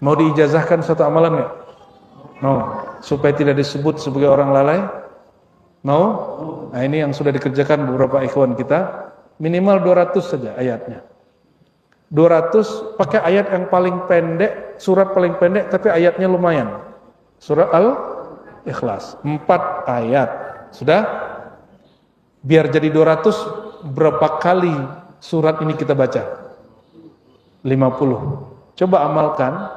Mau diijazahkan satu amalan nggak? Mau? Supaya tidak disebut sebagai orang lalai? Mau? Nah ini yang sudah dikerjakan beberapa ikhwan kita. Minimal 200 saja ayatnya. 200 pakai ayat yang paling pendek, surat paling pendek tapi ayatnya lumayan. Surat Al-Ikhlas 4 ayat. Sudah? Biar jadi 200, berapa kali surat ini kita baca? 50. Coba amalkan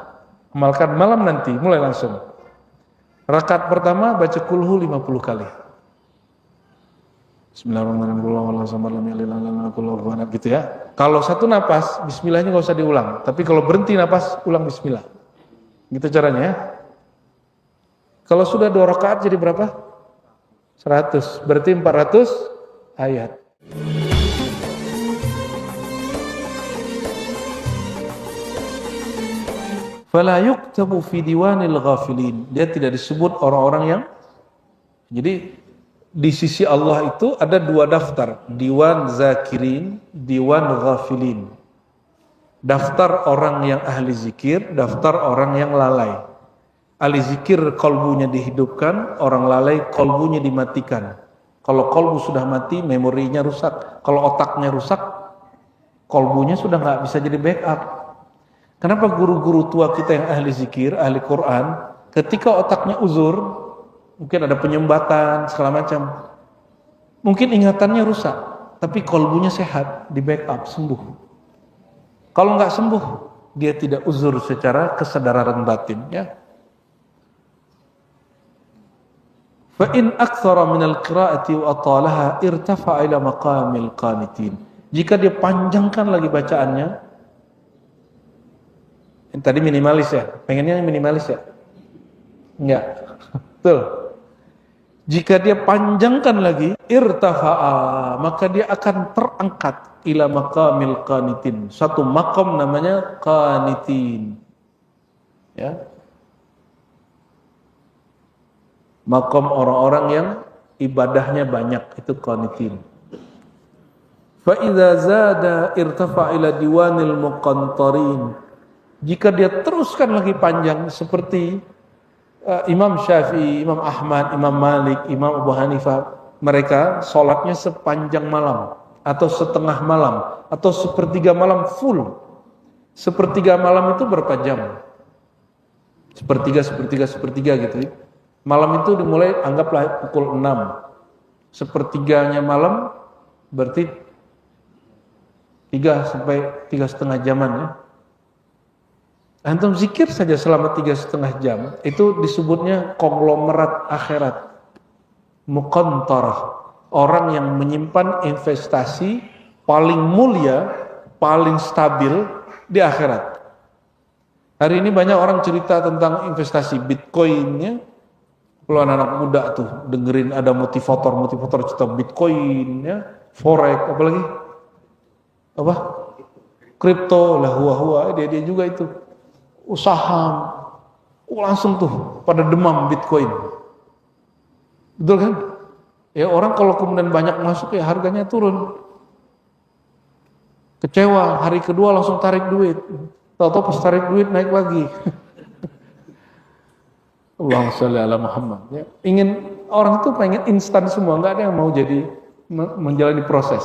malam nanti, mulai langsung. Rakaat pertama baca kulhu 50 kali. Bismillahirrahmanirrahim gitu ya. Kalau satu napas, bismillahnya nggak usah diulang. Tapi kalau berhenti napas, ulang bismillah. Gitu caranya ya. Kalau sudah 2 rakaat jadi berapa? 100. Berarti 400 ayat. Fala yuktabu fi diwanil ghafilin. Dia tidak disebut orang-orang yang, jadi di sisi Allah itu ada 2 daftar, diwan zakirin, diwan ghafilin. Daftar orang yang ahli zikir, daftar orang yang lalai. Ahli zikir kolbunya dihidupkan, orang lalai kolbunya dimatikan. Kalau kolbu sudah mati, memorinya rusak. Kalau otaknya rusak, kolbunya sudah nggak bisa jadi backup. Kenapa guru-guru tua kita yang ahli zikir, ahli Quran, ketika otaknya uzur, mungkin ada penyumbatan, segala macam, mungkin ingatannya rusak, tapi kolbunya sehat, di backup, sembuh. Kalau nggak sembuh, dia tidak uzur secara kesadaran batin, ya. Fa in aktsara min al-qira'ati wa atalaha irtafa'a ila maqamil qanitin. Jika dia panjangkan lagi bacaannya, yang tadi minimalis ya, pengennya minimalis ya? Enggak. Betul. Jika dia panjangkan lagi, irtafa'a, maka dia akan terangkat ila maqamil qanitin. Satu maqam namanya qanitin. Ya. Maqam orang-orang yang ibadahnya banyak, itu qanitin. Fa idza zada irtafa'a ila diwanil muqantarin. Jika dia teruskan lagi panjang seperti Imam Syafi'i, Imam Ahmad, Imam Malik, Imam Abu Hanifah, mereka sholatnya sepanjang malam, atau setengah malam, atau sepertiga malam full. Sepertiga malam itu berapa jam? Sepertiga gitu. Malam itu dimulai, anggaplah pukul 6. Sepertiganya malam berarti 3 sampai 3,5 jaman ya. Antum zikir saja selama 3,5 jam, itu disebutnya konglomerat akhirat. Muqantarah, orang yang menyimpan investasi paling mulia, paling stabil di akhirat. Hari ini banyak orang cerita tentang investasi Bitcoin-nya. Kalau anak-anak muda tuh dengerin ada motivator cerita Bitcoin ya, forex, apalagi apa? Kripto lah, huwa dia juga itu. Saham, langsung tuh pada demam Bitcoin. Betul kan? Ya orang kalau kemudian banyak masuk ya harganya turun. Kecewa, hari kedua langsung tarik duit. Tahu-tahu pas tarik duit naik lagi. Allahumma sholli ala Muhammad. Ya. Orang tuh pengen instan semua, nggak ada yang mau jadi menjalani proses.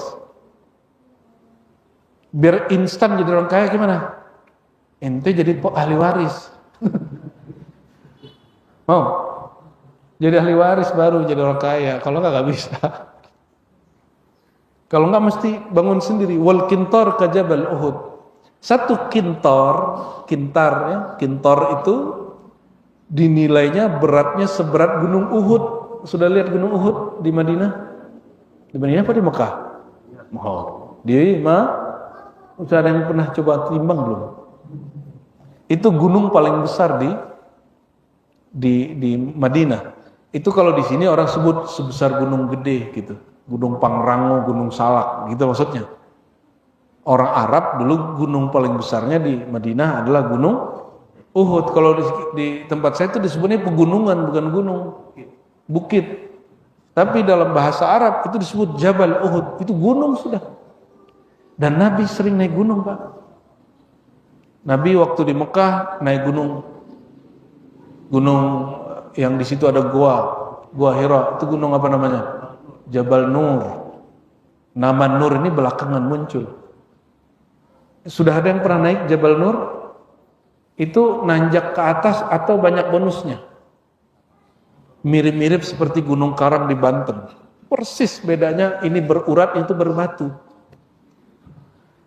Biar instan jadi orang kaya gimana? Ente jadi ahli waris. Mau? Jadi ahli waris baru jadi orang kaya. Kalau nggak bisa. Kalau nggak mesti bangun sendiri. Wal kintor ka jabal Uhud. Satu kintar ya. Kintor itu dinilainya beratnya seberat gunung Uhud. Sudah lihat gunung Uhud di Madinah? Di Madinah apa di Mekah? Di Sudah ada yang pernah coba timbang belum? Itu gunung paling besar di Madinah. Itu kalau di sini orang sebut sebesar gunung gede gitu. Gunung Pangrango, Gunung Salak gitu maksudnya. Orang Arab dulu gunung paling besarnya di Madinah adalah gunung Uhud. Kalau di tempat saya itu disebutnya pegunungan, bukan gunung. Bukit. Tapi dalam bahasa Arab itu disebut Jabal Uhud. Itu gunung sudah. Dan Nabi sering naik gunung, Pak. Nabi waktu di Mekah naik gunung yang di situ ada gua Hira. Itu gunung apa namanya? Jabal Nur. Nama Nur ini belakangan muncul. Sudah ada yang pernah naik Jabal Nur? Itu nanjak ke atas atau banyak bonusnya? Mirip-mirip seperti Gunung Karang di Banten. Persis bedanya, ini berurat, itu berbatu.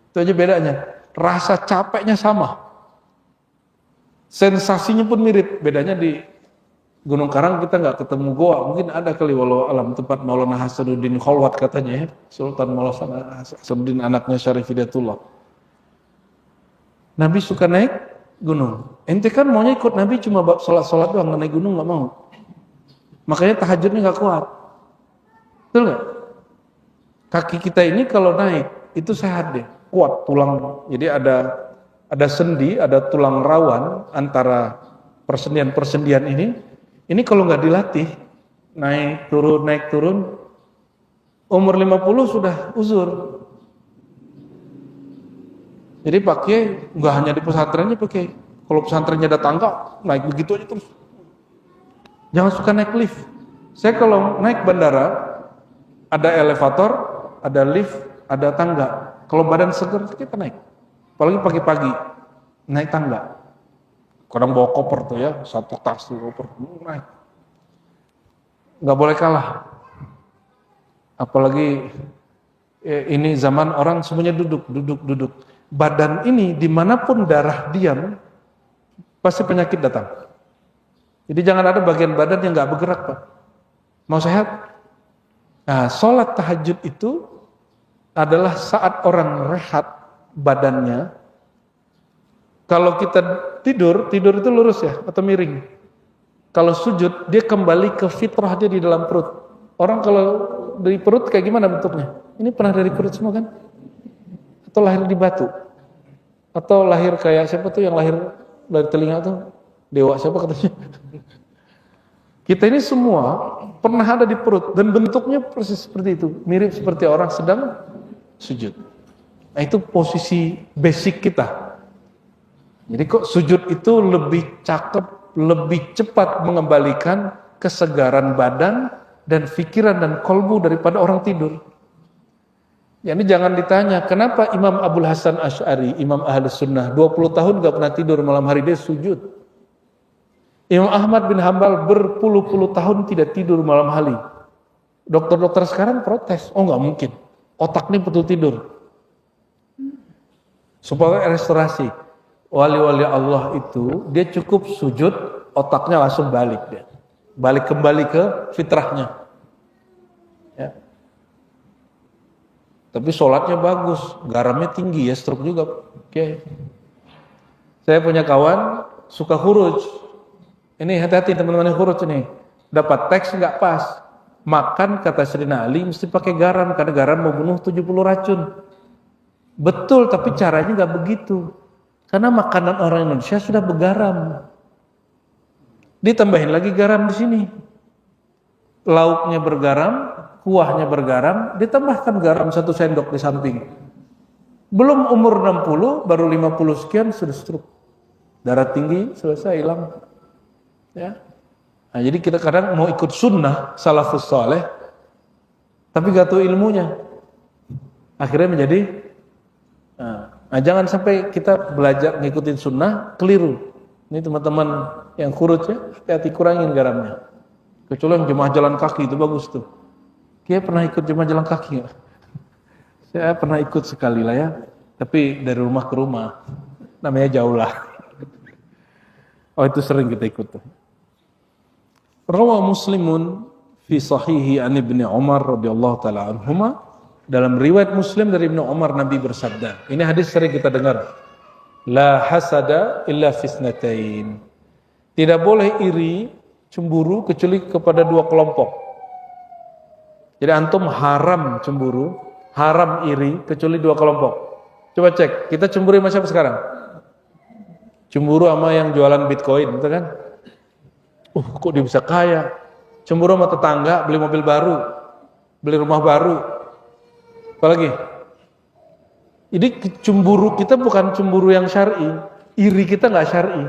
Itu aja bedanya. Rasa capeknya sama. Sensasinya pun mirip. Bedanya di Gunung Karang kita nggak ketemu goa. Mungkin ada kali walau alam tempat Maulana Hasanuddin Khalwat katanya ya. Sultan Maulana Hasanuddin anaknya Syarif Hidayatullah. Nabi suka naik gunung. Ente kan maunya ikut Nabi cuma sholat doang, naik gunung nggak mau. Makanya tahajudnya nggak kuat. Betul nggak? Kaki kita ini kalau naik itu sehat deh, kuat tulang. Jadi ada sendi, ada tulang rawan antara persendian ini. Ini kalau nggak dilatih, naik turun, umur 50 sudah uzur. Jadi pakai nggak hanya di pesantrennya pakai. Kalau pesantrennya ada tangga, naik begitu aja terus. Jangan suka naik lift. Saya kalau naik bandara, ada elevator, ada lift, ada tangga. Kalau badan seger, kita naik. Apalagi pagi-pagi, naik tangga. Kadang bawa koper tuh ya, satu tas tuh koper, naik. Nggak boleh kalah. Apalagi ini zaman orang semuanya duduk. Badan ini dimanapun darah diam, pasti penyakit datang. Jadi jangan ada bagian badan yang nggak bergerak, Pak. Mau sehat? Nah, sholat tahajud itu adalah saat orang rehat badannya. Kalau kita tidur itu lurus ya, atau miring. Kalau sujud, dia kembali ke fitrah dia di dalam perut. Orang kalau dari perut kayak gimana bentuknya? Ini pernah dari perut semua kan? Atau lahir di batu? Atau lahir kayak siapa tuh yang lahir dari telinga tuh? Dewa siapa katanya? Kita ini semua pernah ada di perut dan bentuknya persis seperti itu, mirip seperti orang sedang sujud. Nah, itu posisi basic kita. Jadi kok sujud itu lebih cakep, lebih cepat mengembalikan kesegaran badan dan pikiran dan kolbu daripada orang tidur. Jadi jangan ditanya, kenapa Imam Abul Hasan Asy'ari, Imam Ahlus Sunnah, 20 tahun gak pernah tidur malam hari, dia sujud. Imam Ahmad bin Hambal berpuluh-puluh tahun tidak tidur malam hari. Dokter-dokter sekarang protes, oh nggak mungkin, otaknya betul tidur. Supaya restorasi, wali-wali Allah itu dia cukup sujud, otaknya langsung balik dia, balik kembali ke fitrahnya. Ya. Tapi sholatnya bagus, garamnya tinggi ya, stroke juga. Oke. Saya punya kawan suka khuruj. Ini hati-hati teman-teman yang khuruj ini. Dapat teks nggak pas. Makan kata Sayyidina Ali mesti pakai garam karena garam membunuh 70 racun. Betul, tapi caranya nggak begitu. Karena makanan orang Indonesia sudah bergaram. Ditambahin lagi garam di sini. Lauknya bergaram, kuahnya bergaram, ditambahkan garam 1 sendok di samping. Belum umur 60, baru 50 sekian sudah stroke. Darah tinggi, selesai, hilang. Ya. Nah, jadi kita kadang mau ikut sunnah salafus saleh, tapi gak tahu ilmunya. Akhirnya menjadi, nah, jangan sampai kita belajar ngikutin sunnah keliru. Ini teman-teman yang khuruj ya, hati-hati kurangin garamnya. Kecuali yang jemaah jalan kaki itu bagus tuh. Kia pernah ikut jemaah jalan kaki nggak? Saya pernah ikut sekali lah ya, tapi dari rumah ke rumah, namanya jauh lah. Oh itu sering kita ikut tuh. Rawa Muslimun fi sahihi an Ibnu Umar radhiyallahu taala anhuma, dalam riwayat Muslim dari Ibnu Umar Nabi bersabda. Ini hadis sering kita dengar. La hasada illa fisnatain. Tidak boleh iri, cemburu kecuali kepada 2 kelompok. Jadi antum haram cemburu, haram iri kecuali 2 kelompok. Coba cek, kita cemburu sama siapa sekarang? Cemburu sama yang jualan Bitcoin, betul kan? Kok dia bisa kaya? Cemburu sama tetangga beli mobil baru, beli rumah baru. Apalagi? Jadi cemburu kita bukan cemburu yang syar'i, iri kita nggak syar'i.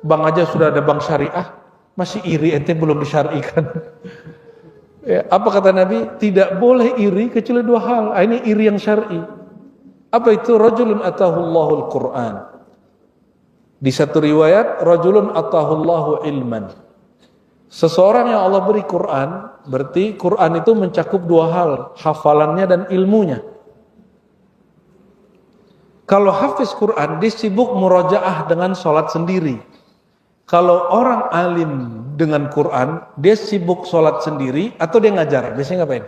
Bank aja sudah ada bank syariah, masih iri ente belum disyar'ikan. Ya, apa kata Nabi? Tidak boleh iri kecuali dua hal. Ini iri yang syar'i. Apa itu? Rajulun atahullahul Qur'an. Di satu riwayat, rajulun atahullahu ilman. Seseorang yang Allah beri Quran, berarti Quran itu mencakup dua hal, hafalannya dan ilmunya. Kalau hafiz Quran, dia sibuk murojaah dengan sholat sendiri. Kalau orang alim dengan Quran, dia sibuk sholat sendiri atau dia ngajar. Biasanya ngapain?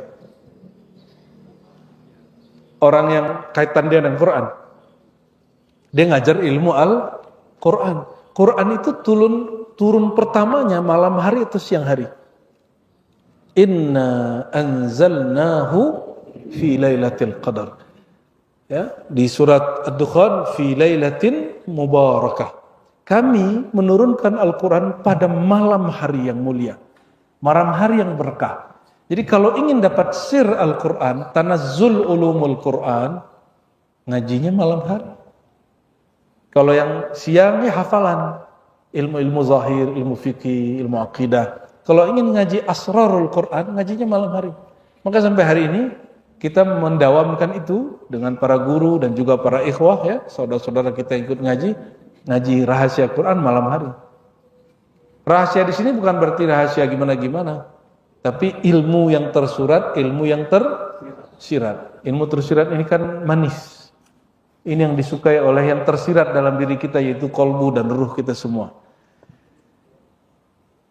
Orang yang kaitan dia dengan Quran, dia ngajar ilmu Al-Quran. Quran itu turun pertamanya malam hari atau siang hari. Inna anzalnahu fi lailatul qadar. Ya, di surat Ad-Dukhan fi lailatin mubarakah. Kami menurunkan Al-Quran pada malam hari yang mulia, malam hari yang berkah. Jadi kalau ingin dapat sir Al-Quran, tanazzul ulumul Quran, ngajinya malam hari. Kalau yang siang ya hafalan, ilmu-ilmu zahir, ilmu fikih, ilmu akidah. Kalau ingin ngaji asrarul Quran, ngajinya malam hari. Maka sampai hari ini kita mendawamkan itu dengan para guru dan juga para ikhwah ya, saudara-saudara kita ikut ngaji rahasia Quran malam hari. Rahasia di sini bukan berarti rahasia gimana-gimana, tapi ilmu yang tersurat, ilmu yang tersirat. Ilmu tersirat ini kan manis. Ini yang disukai oleh yang tersirat dalam diri kita, yaitu kolbu dan ruh kita semua.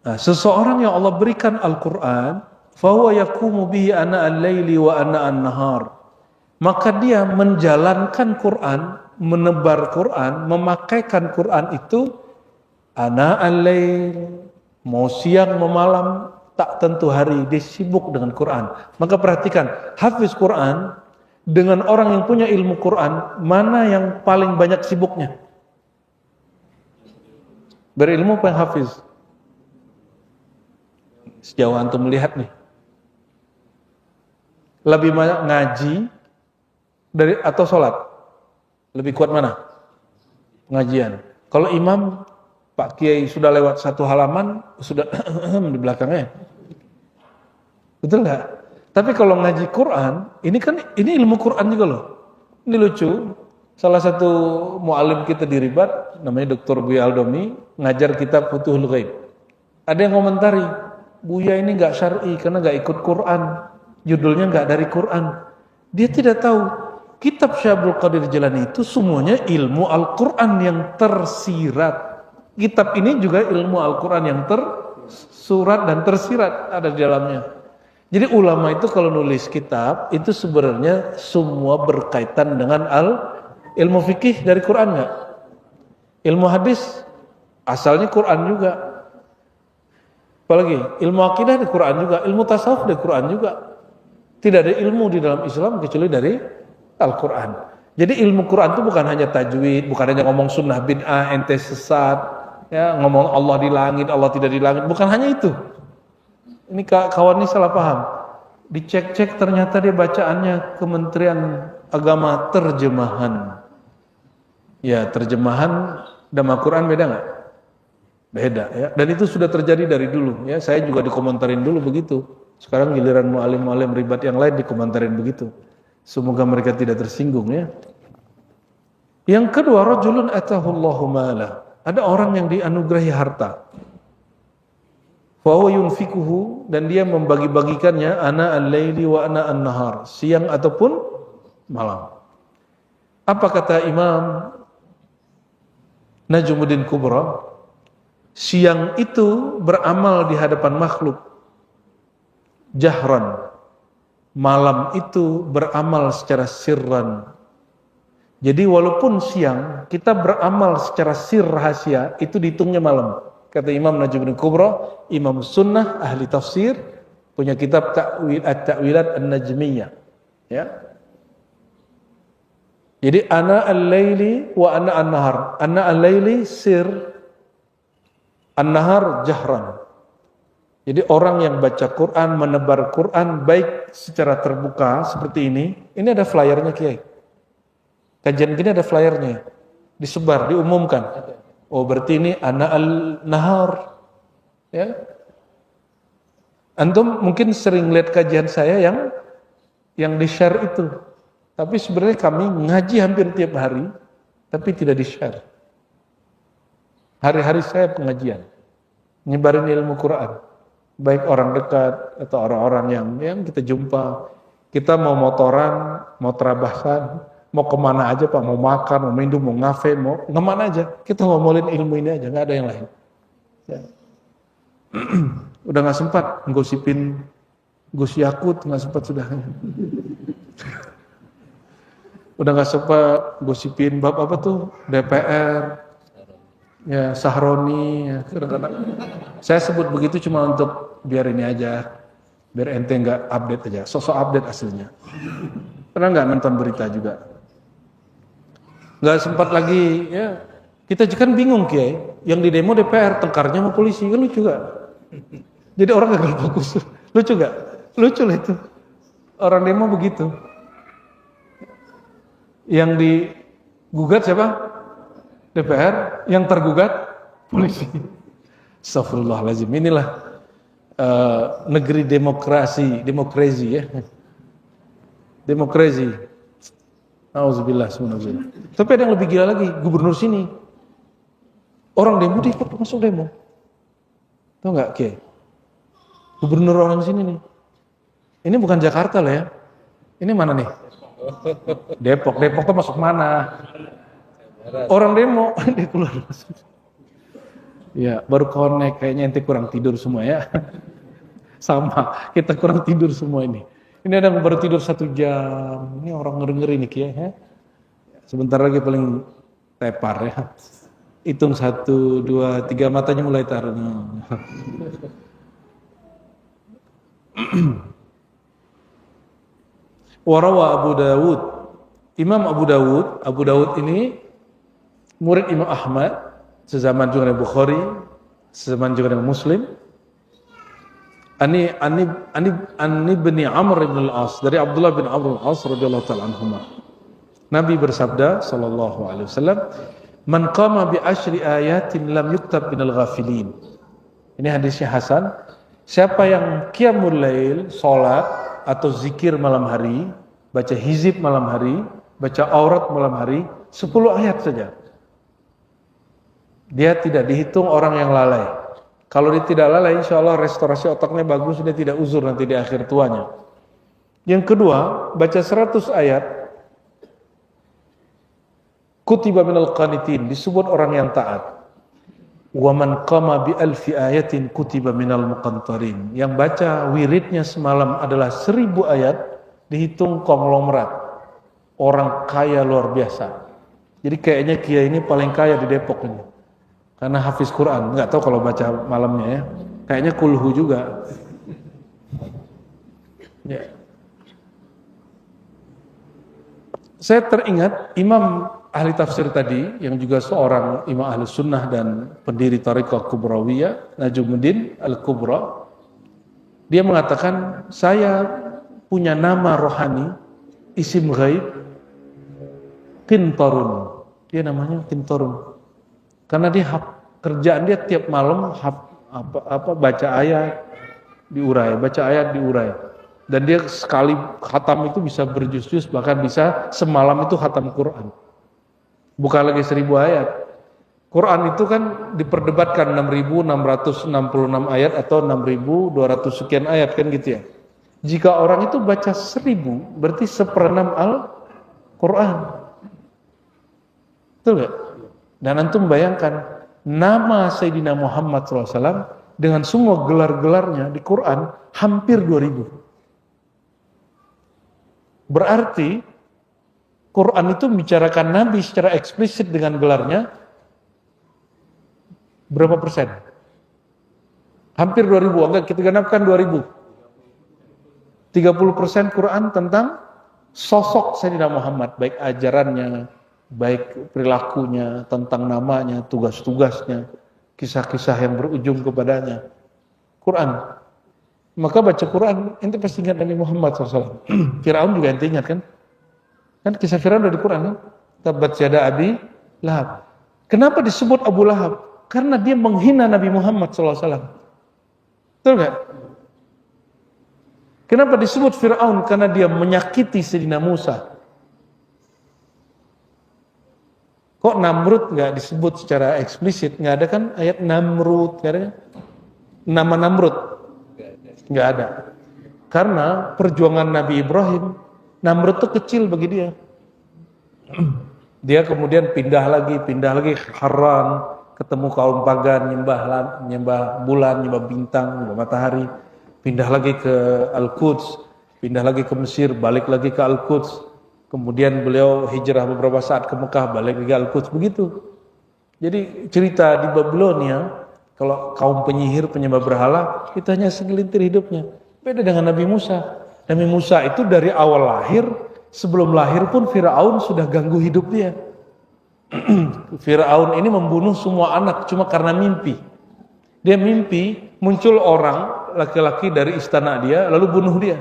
Nah, seseorang yang Allah berikan Al-Quran, fahuwa yakumu bihi ana al-laili wa ana an-nahar. Maka dia menjalankan Quran, menebar Quran, memakaikan Quran itu ana al-lail, mau siang mau malam, tak tentu hari, dia sibuk dengan Quran. Maka perhatikan, hafiz Quran dengan orang yang punya ilmu Quran, mana yang paling banyak sibuknya? Berilmu apa yang hafiz? Sejauh antum melihat nih, lebih banyak ngaji atau sholat? Lebih kuat mana? Pengajian. Kalau imam, Pak Kiai sudah lewat satu halaman, sudah di belakangnya. Betul nggak? Tapi kalau ngaji Quran, ini ilmu Quran juga loh. Ini lucu. Salah satu mu'alim kita di Ribat, namanya Dr. Buya Aldomi, ngajar kitab Futuhul Ghaib. Ada yang komentari, Buya ini nggak syar'i karena nggak ikut Quran. Judulnya nggak dari Quran. Dia tidak tahu kitab Syekh Abdul Qadir Jilani itu semuanya ilmu Al-Quran yang tersirat. Kitab ini juga ilmu Al-Quran yang tersurat dan tersirat ada di dalamnya. Jadi ulama itu kalau nulis kitab itu sebenarnya semua berkaitan dengan ilmu fikih dari Quran nggak? Ilmu hadis asalnya Quran juga. Apalagi ilmu akidah di Quran juga, ilmu tasawuf di Quran juga. Tidak ada ilmu di dalam Islam kecuali dari Al-Quran. Jadi ilmu Quran itu bukan hanya tajwid, bukan hanya ngomong sunnah bid'ah, ente sesat, ya ngomong Allah di langit, Allah tidak di langit, bukan hanya itu. Ini kawan ini salah paham. Dicek-cek ternyata dia bacaannya Kementerian Agama terjemahan. Ya terjemahan dan Al-Quran beda nggak? Beda ya. Dan itu sudah terjadi dari dulu ya. Saya juga dikomentarin dulu begitu. Sekarang giliran mu'alim-mu'alim ribat yang lain dikomentarin begitu. Semoga mereka tidak tersinggung ya. Yang kedua, rajulun atahullahu mala. Ada orang yang dianugerahi harta. Fahuwa yunfikuhu, dan dia membagi-bagikannya ana al-laili wa ana an-nahar, siang ataupun malam. Apa kata Imam Najmuddin Kubra? Siang itu beramal di hadapan makhluk jahran, malam itu beramal secara sirran. Jadi walaupun siang kita beramal secara sir rahasia, itu dihitungnya malam. Kata Imam Najmuddin Kubra, Imam Sunnah, ahli tafsir, punya kitab At-Ta'wilat An-Najmiyah. Ya. Jadi ana al-laili wa ana an-nahar. Ana al-laili sir, an-nahar jahran. Jadi orang yang baca Quran, menebar Quran baik secara terbuka seperti ini ada flyernya Kiai. Kajian gini ada flyernya. disebar, diumumkan. Oh berarti ini ana al-nahar. Ya. Antum mungkin sering lihat kajian saya yang di-share itu. Tapi sebenarnya kami ngaji hampir tiap hari, tapi tidak di-share. Hari-hari saya pengajian, nyebarin ilmu Quran. Baik orang dekat atau orang-orang yang kita jumpa. Kita mau motoran, mau terabahan, mau kemana aja Pak, mau makan, mau minum, mau ngafe, mau kemana aja. Kita ngomongin ilmu ini aja, nggak ada yang lain. Ya. Udah nggak sempat ngosipin Gus Yakut, nggak sempat sudah. Udah nggak sempat gosipin bab apa tuh DPR, ya Sahroni, ya kadang-kadang. Saya sebut begitu cuma untuk biar ini aja, biar ente nggak update aja, sosok update aslinya. Pernah nggak nonton berita juga? Nggak sempat lagi, ya kita kan bingung Kiai, yang di demo DPR, tengkarnya sama polisi, kan lucu gak? Jadi orang gagal fokus, lucu gak? Lucu lah itu, orang demo begitu. Yang digugat siapa? DPR, yang tergugat polisi. Astagfirullahaladzim, inilah negeri demokrasi ya. Demokrasi. Auzubillah, subhanallah. Tapi ada yang lebih gila lagi, gubernur sini. Orang demo dia ikut masuk demo. Tahu nggak, Kiai? Gubernur orang sini nih. Ini bukan Jakarta lah ya. Ini mana nih? Depok tuh masuk mana? Orang demo dia keluar. Ya, baru connect, kayaknya ente kurang tidur semua ya. Sama, kita kurang tidur semua ini. Ini ada yang baru tidur 1 jam. Ini orang ngeri-ngeri nih Kiai ya. Sebentar lagi paling tepar ya. Hitung 1, 2, 3 matanya mulai taruh. Warawa Abu Dawud. Imam Abu Dawud ini murid Imam Ahmad, sezaman juga dengan Bukhari, sezaman juga dengan Muslim. Ani bin Amr bin al-As, dari Abdullah bin Amr bin al-As radhiyallahu ta'ala anhuma. Nabi bersabda sallallahu alaihi wasallam, "Man qama bi asyri ayatin lam yuktab minal ghafilin." Ini hadisnya hasan. Siapa yang qiyamul lail, salat atau zikir malam hari, baca hizib malam hari, baca aurat malam hari, 10 ayat saja, dia tidak dihitung orang yang lalai. Kalau dia tidak lalai, insya Allah restorasi otaknya bagus, dia tidak uzur nanti di akhir tuanya. Yang kedua, baca 100 ayat, kutiba minal qanitin, disebut orang yang taat. Wa man qama bi alfi ayatin kutiba minal muqantarin. Yang baca wiridnya semalam adalah 1000 ayat, dihitung konglomerat. Orang kaya luar biasa. Jadi kayaknya Kiai ini paling kaya di Depok ini. Karena hafiz Quran, nggak tahu kalau baca malamnya ya. Kayaknya kulhu juga. Ya. Saya teringat Imam ahli tafsir tadi, yang juga seorang imam ahli sunnah dan pendiri Thariqah Kubrawiyah, Najumuddin Al-Kubra. Dia mengatakan, saya punya nama rohani, isim ghaib, Qintarun. Dia namanya Qintarun. Karena dia kerjaan dia tiap malam baca ayat diurai, baca ayat diurai. Dan dia sekali khatam itu bisa berjuz-juz, bahkan bisa semalam itu khatam Quran. Bukan lagi 1000 ayat. Quran itu kan diperdebatkan 6.666 ayat atau 6.200 sekian ayat kan gitu ya. Jika orang itu baca 1000, berarti 1/6 Al-Quran. Betul gak? Dan antum bayangkan, nama Sayyidina Muhammad SAW dengan semua gelar-gelarnya di Quran hampir 2000. Berarti Quran itu membicarakan Nabi secara eksplisit dengan gelarnya berapa persen? Hampir 2000, enggak kita genapkan 2000. 30% Quran tentang sosok Sayyidina Muhammad, baik ajarannya, baik perilakunya, tentang namanya, tugas-tugasnya, kisah-kisah yang berujung kepadanya. Quran. Maka baca Quran, ente pasti ingat Nabi Muhammad SAW. Firaun juga ente ingat kan? Kan kisah Firaun dari Quran kan? Tabat yada abi Lahab. Kenapa disebut Abu Lahab? Karena dia menghina Nabi Muhammad SAW. Betul nggak? Kenapa disebut Fir'aun? Karena dia menyakiti Sayyidina Musa. Kok Namrud nggak disebut secara eksplisit? Nggak ada kan ayat Namrud? Nggak ada kan? Nama Namrud? Nggak ada. Karena perjuangan Nabi Ibrahim, Namrud itu kecil bagi dia. Dia kemudian pindah lagi Haran, ketemu kaum pagan, nyembah bulan, nyembah bintang, nyembah matahari. Pindah lagi ke Al-Quds, pindah lagi ke Mesir, balik lagi ke Al-Quds. Kemudian beliau hijrah beberapa saat ke Mekah, balik lagi ke Al-Quds, begitu. Jadi cerita di Babilonia, kalau kaum penyihir, penyembah berhala, itu hanya segelintir hidupnya. Beda dengan Nabi Musa. Nabi Musa itu dari awal lahir, sebelum lahir pun Fir'aun sudah ganggu hidup dia. Fir'aun ini membunuh semua anak cuma karena mimpi. Dia mimpi muncul orang laki-laki dari istana dia lalu bunuh dia.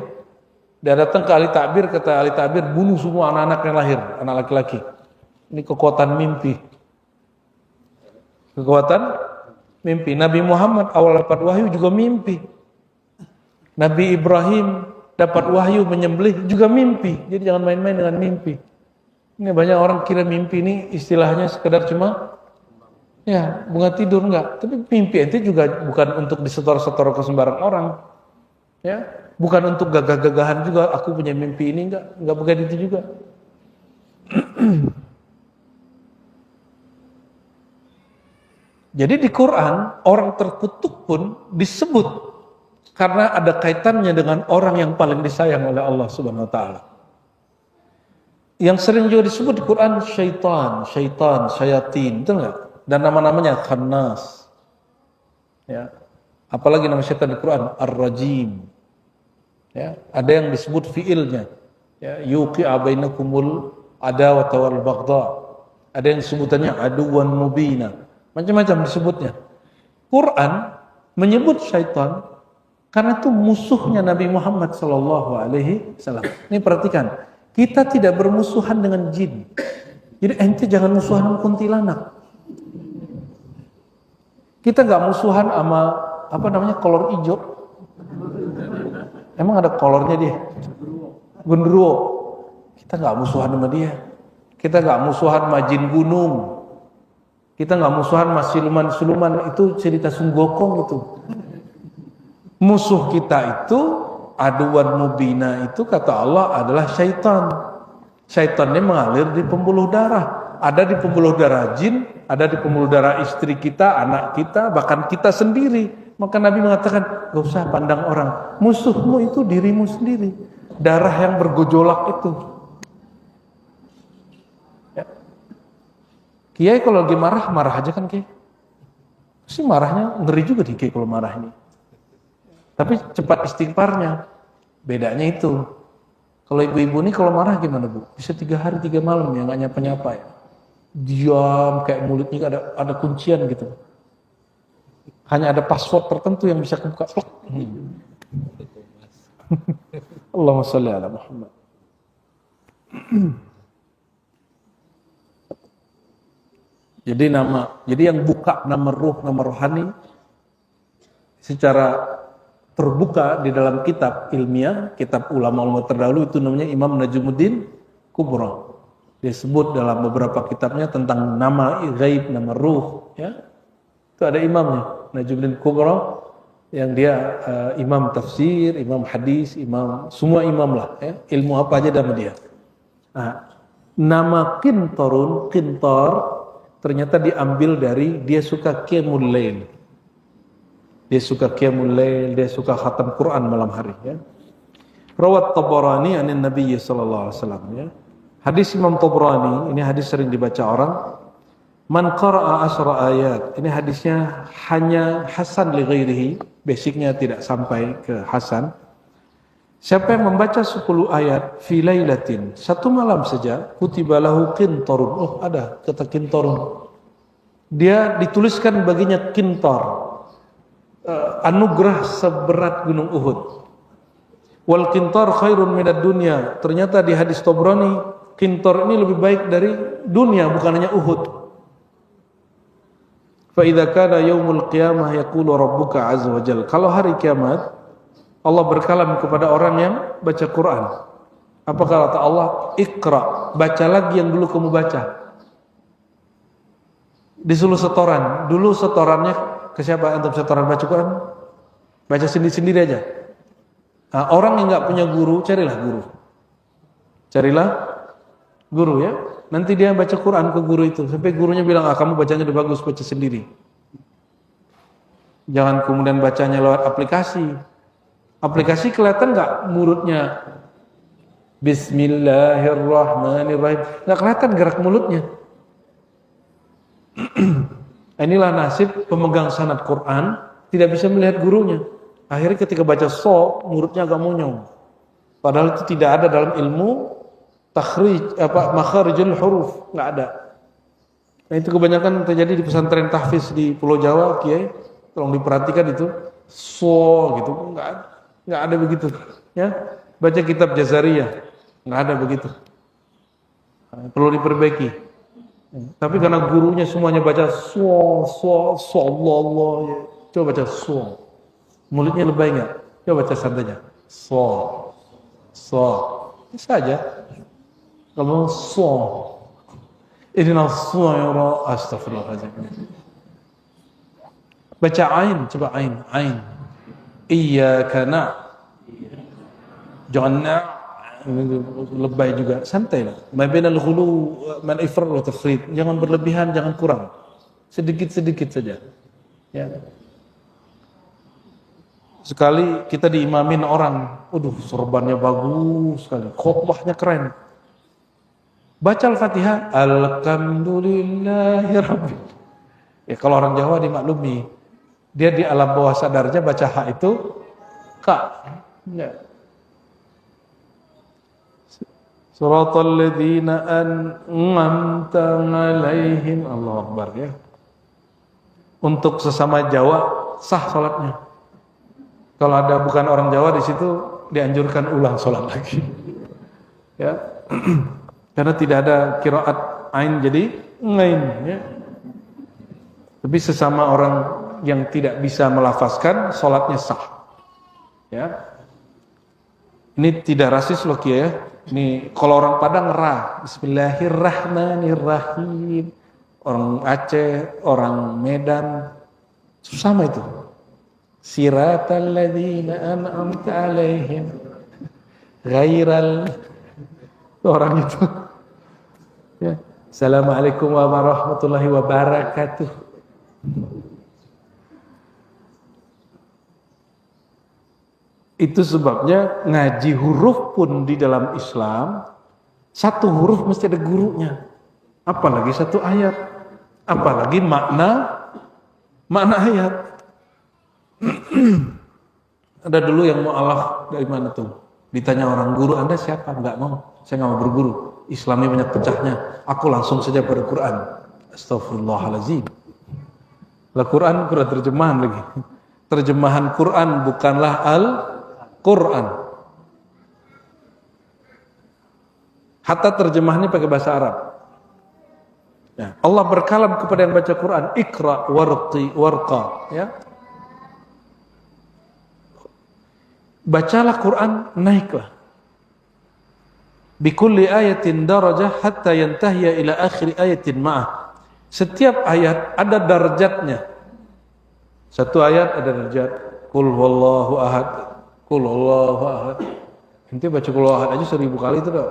Dia datang ke ahli takbir, kata ahli takbir, bunuh semua anak-anak yang lahir, anak laki-laki. Ini kekuatan mimpi. Kekuatan mimpi. Nabi Muhammad awal dapat wahyu juga mimpi. Nabi Ibrahim dapat wahyu menyembelih juga mimpi. Jadi jangan main-main dengan mimpi. Ini banyak orang kira mimpi ini istilahnya sekedar cuma ya bunga tidur, enggak. Tapi mimpi itu juga bukan untuk disetor-setor ke sembarang orang. Ya, bukan untuk gagah-gagahan juga aku punya mimpi ini, enggak begitu juga. Jadi di Quran orang terkutuk pun disebut karena ada kaitannya dengan orang yang paling disayang oleh Allah Subhanahu wa taala. Yang sering juga disebut di Quran syaitan, syayatin, betul enggak? Dan nama-namanya Khannas. Ya. Apalagi nama syaitan di Quran Ar-Rajim. Ya, ada yang disebut fiilnya. Ya, yuqi'a bainakumul adawata wal baghdha. Ada yang sebutannya aduwan mubina. Macam-macam disebutnya. Quran menyebut syaitan karena itu musuhnya Nabi Muhammad SAW. Ini perhatikan, kita tidak bermusuhan dengan jin. Jadi ente jangan musuhan sama kuntilanak. Kita nggak musuhan sama kolor hijau. Emang ada kolornya dia? Genderuwo. Kita nggak musuhan sama dia. Kita nggak musuhan sama jin gunung. Kita nggak musuhan sama siluman-siluman. Itu cerita Sunggokong itu. Musuh kita itu aduan mubina itu kata Allah adalah syaitan. Syaitan ini mengalir di pembuluh darah. Ada di pembuluh darah jin, ada di pembuluh darah istri kita, anak kita, bahkan kita sendiri. Maka Nabi mengatakan, gak usah pandang orang. Musuhmu itu dirimu sendiri. Darah yang bergejolak itu. Ya. Kiai kalau lagi marah, marah aja kan Kiai. Pasti marahnya ngeri juga nih Kiai kalau marah ini. Tapi cepat istighfarnya. Bedanya itu. Kalau ibu-ibu ini kalau marah gimana Bu? Bisa 3 hari 3 malam ya, gak nyapa-nyapa ya. Diam, kayak mulutnya ada kuncian gitu. Hanya ada password tertentu yang bisa kebuka. Allahumma sholli ala Muhammad. Jadi yang buka nama ruh, nama rohani secara terbuka di dalam kitab ilmiah, kitab ulama-ulama terdahulu itu namanya Imam Najmuddin Kubra. Dia sebut dalam beberapa kitabnya tentang nama gaib, nama ruh, ya. Itu ada imamnya, Najmuddin Kubra, yang dia imam tafsir, imam hadis, semua imam lah, ya. Ilmu apa aja nama dia. Nah, nama Qintor ternyata diambil dari dia suka qiyamul lail. Dia suka qiyamul lail, dia suka khatam Quran malam hari, ya. Rawat Tabarani anin Nabi sallallahu alaihi wasallam, ya. Hadis Imam Tabrani, ini hadis sering dibaca orang. Man qara'a asra ayat. Ini hadisnya hanya hasan li ghairihi, basicnya tidak sampai ke hasan. Siapa yang membaca 10 ayat fi lailatin, satu malam saja, kutiba lahu qintarun. Oh, ada kata qintarun. Dia dituliskan baginya qintar. Anugerah seberat gunung Uhud. Wal qintar khairun minad dunya. Ternyata di hadis Tabrani, qintar ini lebih baik dari dunia, bukan hanya Uhud. Fa idza kana yaumul qiyamah yaqulu rabbuka azza wa jalla. Kalau hari kiamat Allah berkalam kepada orang yang baca Quran. Apa kata Allah? Iqra, baca lagi yang dulu kamu baca. Disuruh setoran. Dulu setorannya ke siapa? Antum setoran baca Quran? Baca sendiri-sendiri aja. Nah, orang yang nggak punya guru, carilah guru. Carilah guru ya. Nanti dia baca Quran ke guru itu. Sampai gurunya bilang, kamu bacanya udah bagus, baca sendiri. Jangan kemudian bacanya lewat aplikasi. Aplikasi kelihatan nggak mulutnya? Bismillahirrahmanirrahim. Nggak kelihatan gerak mulutnya. Inilah nasib pemegang sanad Quran, tidak bisa melihat gurunya. Akhirnya ketika baca mulutnya agak monyong. Padahal itu tidak ada dalam ilmu makharijul huruf, nggak ada. Nah itu kebanyakan terjadi di pesantren tahfiz di Pulau Jawa, Kiai. Tolong diperhatikan itu, gitu, nggak ada begitu. Ya, baca kitab Jazariyah, nggak ada begitu. Perlu diperbaiki. Tapi karena gurunya semuanya baca Allah, ya. Coba baca mulutnya lebay nggak? Coba baca santainya, bisa aja. Kalau ini astagfirullahaladzim. Baca ain, coba ain. Iyyaka jangan lebay juga, santai lah. Ma bainal ghulu man ifrat wa tafrid. Jangan berlebihan, jangan kurang. Sedikit-sedikit saja. Ya. Sekali kita diimamin orang, sorbannya bagus sekali, khotbahnya keren. Baca Al-Fatihah, alhamdulillahirabbil. Ya kalau orang Jawa dimaklumi, dia di alam bawah sadarnya baca ha itu ka. Ya. Suratal ladzina an'amta 'alaihim. Allahu Akbar ya. Untuk sesama Jawa sah salatnya. Kalau ada bukan orang Jawa di situ dianjurkan ulang salat lagi. Ya. Karena tidak ada qiraat ain jadi ngain ya. Tapi sesama orang yang tidak bisa melafazkan salatnya sah. Ya. Ini tidak rasis loh Kiai ya. Ini kalau orang Padang ngerah, Bismillahirrahmanirrahim. Orang Aceh, orang Medan, sama itu. Siratal ladzina an'amta 'alaihim ghairal orang itu. Ya. Assalamualaikum warahmatullahi wabarakatuh. Itu sebabnya ngaji huruf pun di dalam Islam, satu huruf mesti ada gurunya. Apalagi satu ayat. Apalagi makna ayat. Ada dulu yang mu'alaf dari mana tuh? Ditanya orang, guru Anda siapa? Enggak mau, saya nggak mau berguru. Islamnya banyak pecahnya. Aku langsung saja pada Quran. Astaghfirullahaladzim. Lah Quran terjemahan lagi. Terjemahan Quran bukanlah Al-Quran. Hatta terjemahannya pakai bahasa Arab. Ya. Allah berkalam kepada yang baca Quran, Iqra warqa. Ya. Bacalah Quran, naiklah. Bikulli ayatin darajah hatta yantahiya ila akhir ayatin ma'ah. Setiap ayat ada darjatnya. Satu ayat ada darjat Qul huwallahu ahad, Qul huwallahu ahad. Nanti baca Qul huwallahu ahad aja 1000 kali itu dah.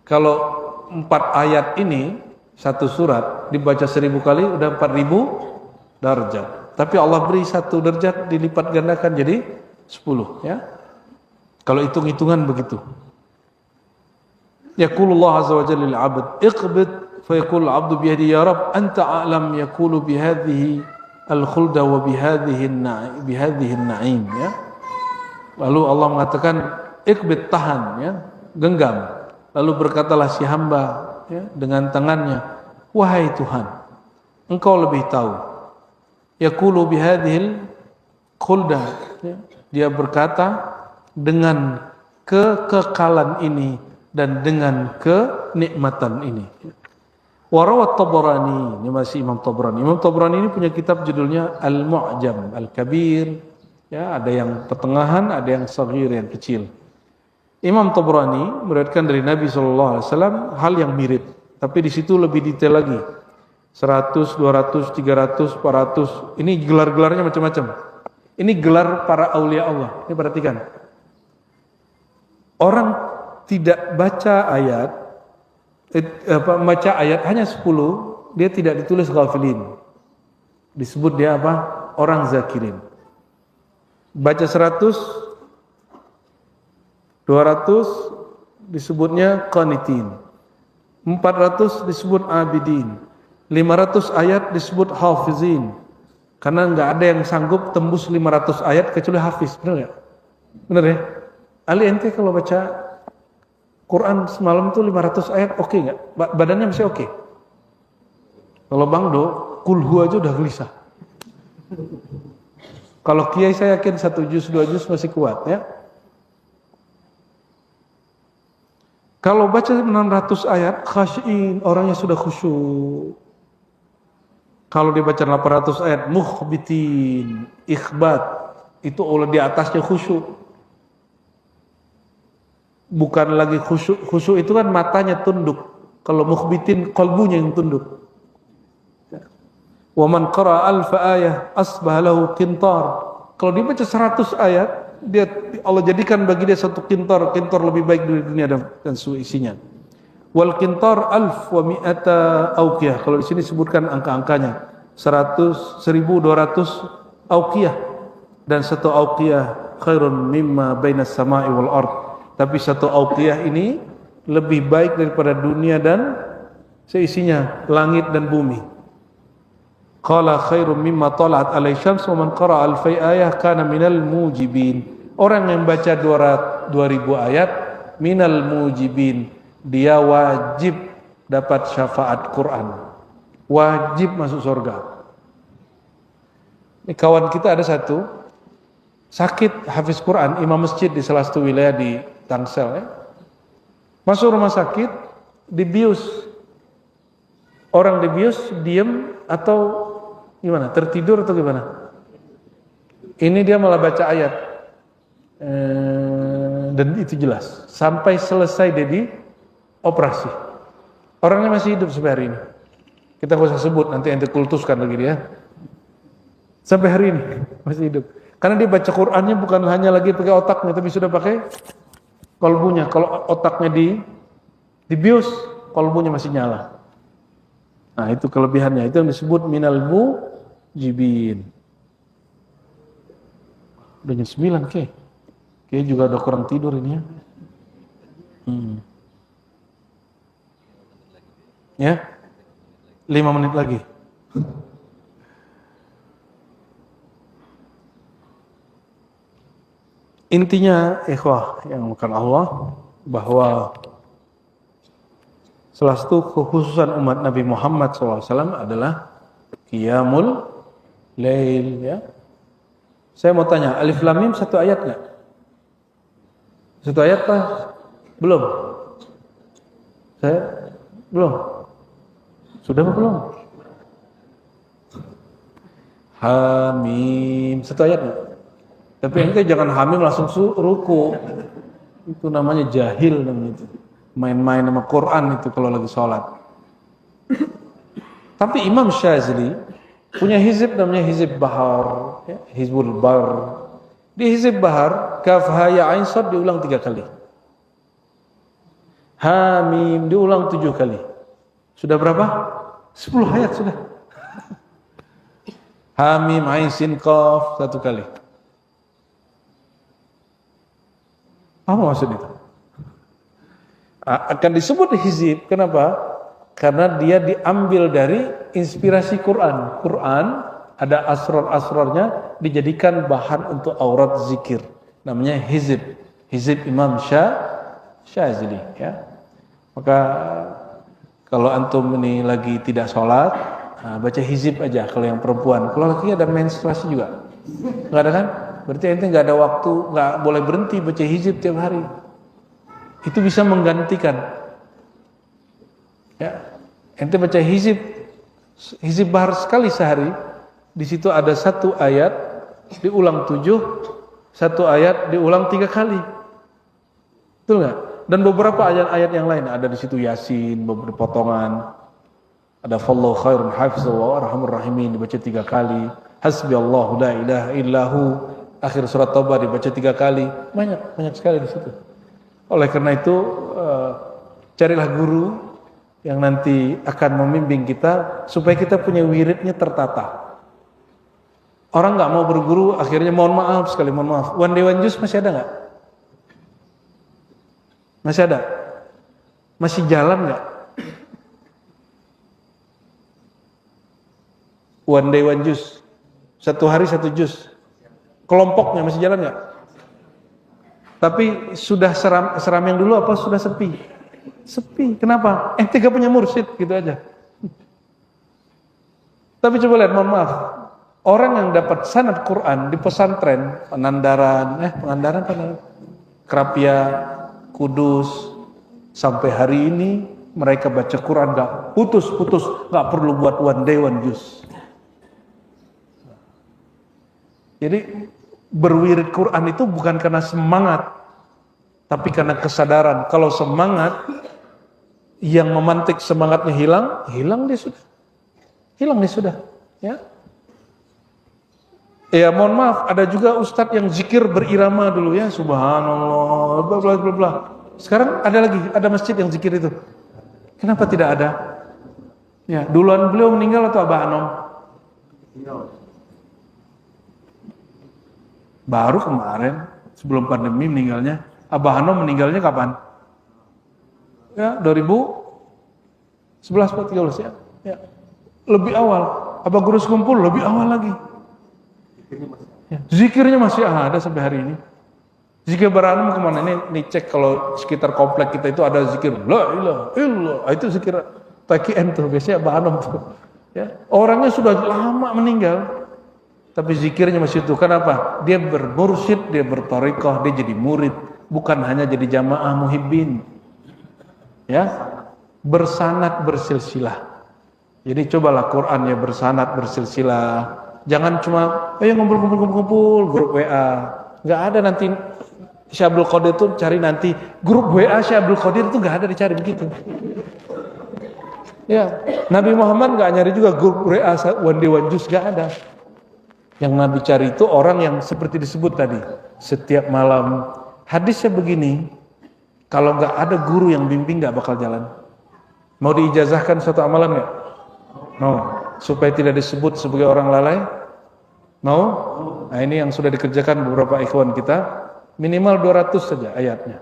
Kalau 4 ayat ini satu surat dibaca 1000 kali udah 4000 darjat. Tapi Allah beri satu darjat dilipat gandakan jadi 10 ya. Kalau hitung-hitungan begitu. Yaqulullah azza wa jalla lil 'abd iqbid fa yaqul 'abdu bi yadi ya rab anta a'lam yaqulu bi hadhihi al-khulda wa bi hadhihi an-na'im ya. Lalu Allah mengatakan iqbid, tahan ya, genggam. Lalu berkatalah si hamba ya, dengan tangannya, wahai Tuhan, Engkau lebih tahu. Yaqulu bi hadhihi al-khulda ya. Dia berkata dengan kekekalan ini dan dengan kenikmatan ini. Warawat Tabrani, ini masih Imam Tabrani. Imam Tabrani ini punya kitab judulnya Al-Mu'jam Al-Kabir. Ya, ada yang pertengahan, ada yang saghir, yang kecil. Imam Tabrani meriwayatkan dari Nabi SAW hal yang mirip, tapi di situ lebih detail lagi. 100, 200, 300, 400. Ini gelar-gelarnya macam-macam. Ini gelar para aulia Allah. Ini perhatikan. Orang tidak baca ayat, baca ayat hanya 10, dia tidak ditulis ghafilin. Disebut dia apa? Orang zakirin. Baca 100, 200 disebutnya qanitin. 400 disebut abidin. 500 ayat disebut hafizin. Karena nggak ada yang sanggup tembus 500 ayat kecuali hafiz, benar nggak? Benar ya? Ali ente kalau baca Quran semalam tuh 500 ayat oke nggak? Badannya masih oke? Kalau Bang Do, kulhu aja udah gelisah. Kalau kiai saya yakin 1 juz 2 juz masih kuat ya. Kalau baca 600 ayat khasyin, orangnya sudah khusyuk. Kalau dibaca 800 ayat mukhbitin, ikhbat, itu oleh di atasnya khusyuk. Bukan lagi khusyuk. Khusyuk itu kan matanya tunduk. Kalau mukhbitin qalbunya yang tunduk. Wa man qara alfa ayah asbah lahu qintar. Kalau dibaca 100 ayat, dia Allah jadikan bagi dia satu qintar lebih baik dari dunia dan isinya. Wal qintar alf wa mi'ata auqiyah. Kalau di sini sebutkan angka-angkanya. 100, 1200 auqiyah, dan satu auqiyah khairun mimma bainas sama'i wal ard. Tapi satu auqiyah ini lebih baik daripada dunia dan seisinya, langit dan bumi. Qala khairum mimma tala'at alai syams wa man qara'a alfai ayah kana minal mujibin. Orang yang baca 2000 ayat minal mujibin, dia wajib dapat syafaat Quran. Wajib masuk surga. Ini kawan kita ada satu sakit hafiz Quran, imam masjid di salah satu wilayah di Tangsel ya. Masuk rumah sakit, dibius. Orang dibius diem atau gimana? Tertidur atau gimana? Ini dia malah baca ayat. Dan itu jelas. Sampai selesai dia di operasi. Orangnya masih hidup sampai hari ini. Kita nggak usah sebut, nanti ente kultuskan lagi dia. Sampai hari ini masih hidup. Karena dia baca Qur'annya bukan hanya lagi pakai otaknya, tapi sudah pakai kolbunya. Kalau otaknya dibius, kolbunya masih nyala. Nah itu kelebihannya, itu yang disebut minal mujibin. Udah jam 9 Kayaknya juga udah kurang tidur ini ya. Ya, 5 menit lagi. Intinya, ikhwah yang bukan Allah, bahwa salah satu kekhususan umat Nabi Muhammad SAW adalah qiyamul lail ya. Saya mau tanya, alif lam mim satu ayat nggak? Satu ayat Pak? Belum? Saya? Belum? Sudah apa belum? Hamim satu ayat nggak? Tapi ente jangan hamim langsung ruku. Itu namanya jahil namanya itu. Main-main sama Quran itu kalau lagi sholat. Tapi Imam Syazili punya hizib namanya hizib bahar, ya, hizbul bar. Di hizib bahar, kaf ha ya ain sad diulang 3 kali. Hamim diulang 7 kali. Sudah berapa? 10 ayat sudah. Hamim ain sin qaf 1 kali. Apa maksud itu? Akan disebut hizib. Kenapa? Karena dia diambil dari inspirasi Quran. Quran ada asrar-asrarnya dijadikan bahan untuk aurat zikir. Namanya hizib. Hizib Imam Syazili. Ya. Maka kalau antum ini lagi tidak sholat, baca hizib aja kalau yang perempuan. Kalau laki ada menstruasi juga. Nggak ada kan? Berarti ente nggak ada waktu, nggak boleh berhenti baca hizib tiap hari. Itu bisa menggantikan. Ya, Ente baca hizib bahar sekali sehari, di situ ada satu ayat diulang 7, satu ayat diulang 3 kali. Betul nggak? Dan beberapa ayat-ayat yang lain ada di situ Yasin, beberapa potongan. Ada fallahu khairun hafizah wa arhamur rahimin dibaca 3 kali. Hasbiyallahu la ilaha illahu, akhir surat Taubah dibaca 3 kali. Banyak sekali di situ. Oleh karena itu carilah guru yang nanti akan membimbing kita supaya kita punya wiridnya tertata. Orang nggak mau berguru, akhirnya mohon maaf. One Day One Juice masih ada nggak? Masih ada? Masih jalan nggak? One Day One Juice, 1 hari 1 juz. Kelompoknya masih jalan nggak? Tapi sudah seram yang dulu apa sudah sepi? Sepi. Kenapa? Ente gak punya mursyid, gitu aja. Tapi coba lihat, mohon maaf. Orang yang dapat sanad Quran di pesantren, Pangandaran, Krapia, Kudus, sampai hari ini mereka baca Quran gak putus-putus, gak perlu buat One Day One Juice. Jadi berwirid Quran itu bukan karena semangat, tapi karena kesadaran. Kalau semangat yang memantik semangatnya hilang dia sudah. Ya. Ya mohon maaf, ada juga ustadz yang zikir berirama dulu ya, subhanallah, bla bla bla bla. Sekarang ada masjid yang zikir itu. Kenapa tidak ada? Ya, duluan beliau meninggal atau Abah Anom? Baru kemarin, sebelum pandemi meninggalnya. Abah Anom meninggalnya kapan? Ya, 2011 atau 13 ya. Ya. Lebih awal. Abah Guru Sekumpul lebih awal lagi. Ya. Zikirnya masih ada sampai hari ini. Zikir Baranum kemana? Ini cek kalau sekitar komplek kita itu ada zikir la ilaha illallah. Itu zikir TKN tuh biasanya Abah Anom tuh. Ya. Orangnya sudah lama meninggal. Tapi zikirnya masih itu. Kenapa? Dia bermursyid, dia berthariqah, dia jadi murid. Bukan hanya jadi jamaah muhibbin. Ya. Bersanad bersilsilah. Jadi cobalah Quran ya bersanad bersilsilah. Jangan cuma ayo ngumpul grup WA. Enggak ada nanti Syekh Abdul Qadir itu cari nanti grup WA Syekh Abdul Qadir itu enggak ada dicari begitu. Ya, Nabi Muhammad enggak nyari juga grup WA One Day One Juice, enggak ada. Yang Nabi cari itu orang yang seperti disebut tadi, setiap malam. Hadisnya begini, kalau enggak ada guru yang bimbing enggak bakal jalan. Mau diijazahkan suatu amalan enggak? Mau. Supaya tidak disebut sebagai orang lalai? Mau? Nah ini yang sudah dikerjakan beberapa ikhwan kita. Minimal 200 saja ayatnya.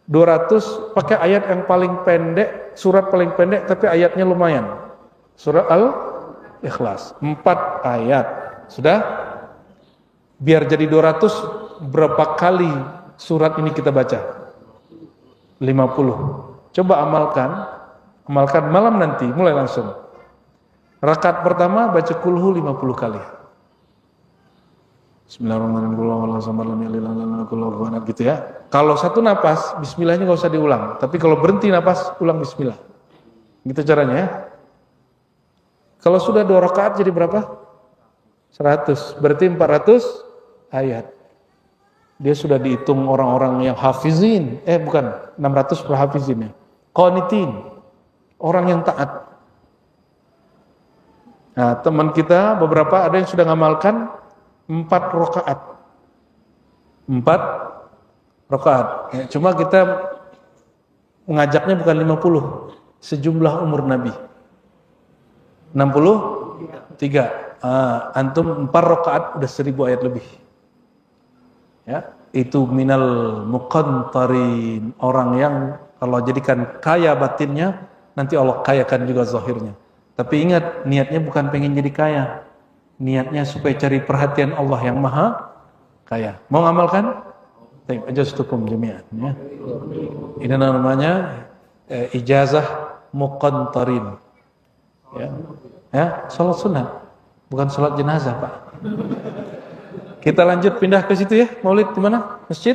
200 pakai ayat yang paling pendek, surat paling pendek tapi ayatnya lumayan. Surah Al-Ikhlas. 4 ayat. Sudah? Biar jadi 200, berapa kali surat ini kita baca? 50. Coba amalkan malam nanti, mulai langsung. Rakaat pertama baca kulhu 50 kali. Bismillahirrahmanirrahim. Gitu ya. Kalau satu napas, bismillahnya nggak usah diulang. Tapi kalau berhenti napas, ulang bismillah. Gitu caranya ya. Kalau sudah 2 rakaat jadi berapa? 100. Berarti 400 ayat. Dia sudah dihitung orang-orang yang hafizin. Bukan, 600 per hafizin ya. Qanitin. Orang yang taat. Nah, teman kita beberapa ada yang sudah ngamalkan 4 rakaat. 4 rakaat. Ya, cuma kita mengajaknya bukan 50, sejumlah umur Nabi. 63. Antum 4 rakaat udah 1000 ayat lebih. Ya, itu minal muqantarin, orang yang Allah jadikan kaya batinnya, nanti Allah kayakan juga zahirnya. Tapi ingat, niatnya bukan pengen jadi kaya. Niatnya supaya cari perhatian Allah yang maha kaya. Mau ngamalkan? Ajastukum jami'an. Ya. Ini namanya ijazah muqantarin. Ya, salat sunat. Bukan salat jenazah, Pak. Kita lanjut pindah ke situ ya. Maulid di mana? Masjid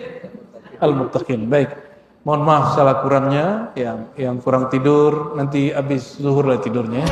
Al-Muttaqin. Baik. Mohon maaf salah kurangnya, yang kurang tidur nanti habis zuhur lah tidurnya.